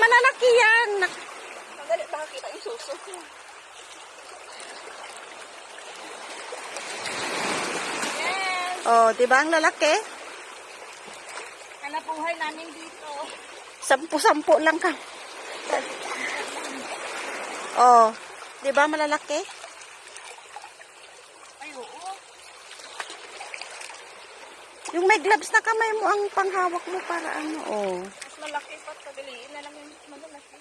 malalaki yan. Madali makakita yung suso. Yes! Oh, di ba ang lalaki? Hanap buhay namin dito. 10 lang ka. Oh, di ba malalaki? Ay, oo. Yung may gloves na kamay mo ang panghawak mo para ano, oh. Mas malaki pa. Pagaliin na lang yung malalaki.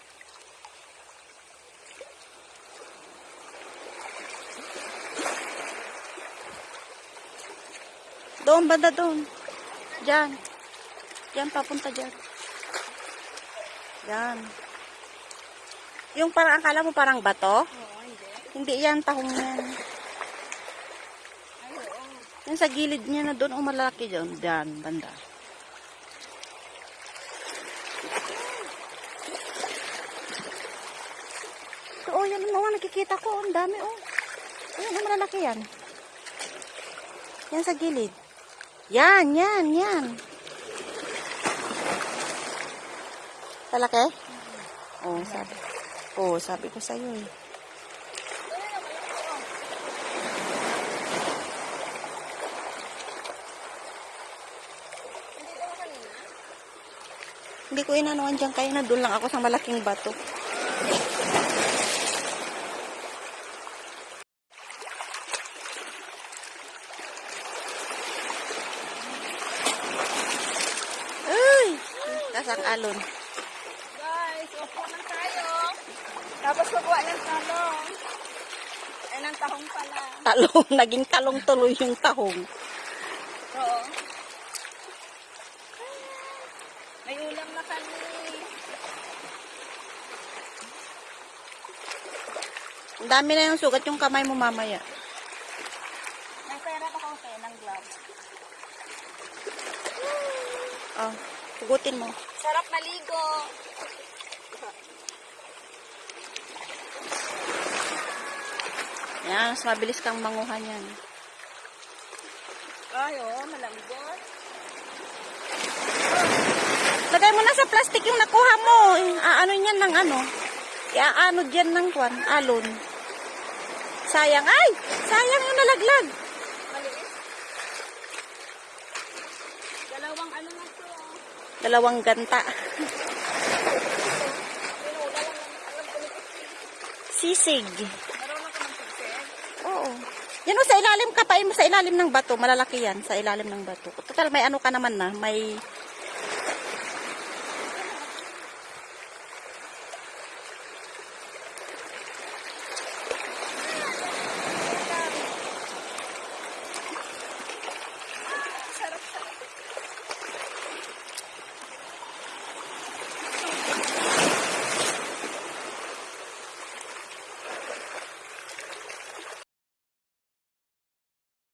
Doon, banda doon. Diyan. Diyan, papunta dyan. Yan. Yung parang, akala mo parang bato? Oo, hindi. Hindi yan, tahong yan. Ay, oo. Yan sa gilid niya na doon, ang malaki dyan. Diyan, banda. So, oh, yan naman, nakikita ko. Ang dami, oh. Ayan, ang malalaki yan. Yan sa gilid. Yan, yan, yan. Talaki? Oh, sabi. Oh, sabi ko sa'yo eh. Hindi ko inanuan dyan kayo na doon lang ako sa malaking bato. Uy! Kasang alon. Guys, upo na tayo. Tapos kukuha ng talong. Ay, ng tahong pala. Talong. Naging talong tuloy yung tahong. Oo. May ulam na kami. Ang dami na yung sugat yung kamay mo mamaya. May pera pa ako ng glove. Oh, hugutin mo. Sarap maligo. Yan, mas mabilis kang manguha niyan. Ay, oo, malambot. Lagay mo na sa plastic yung nakuha mo. Ano yan ng ano? Iaano dyan ng kwan, alon. Sayang. Ay! Sayang yung nalaglag. Maliit. Dalawang ano na to. Dalawang ganta. Pinula lang alam ko nito. Sisig. Marunong ka ng success. Oo. Yan o, sa ilalim ka pa. Sa ilalim ng bato. Malalaki yan. Sa ilalim ng bato. Total, may ano ka naman na. May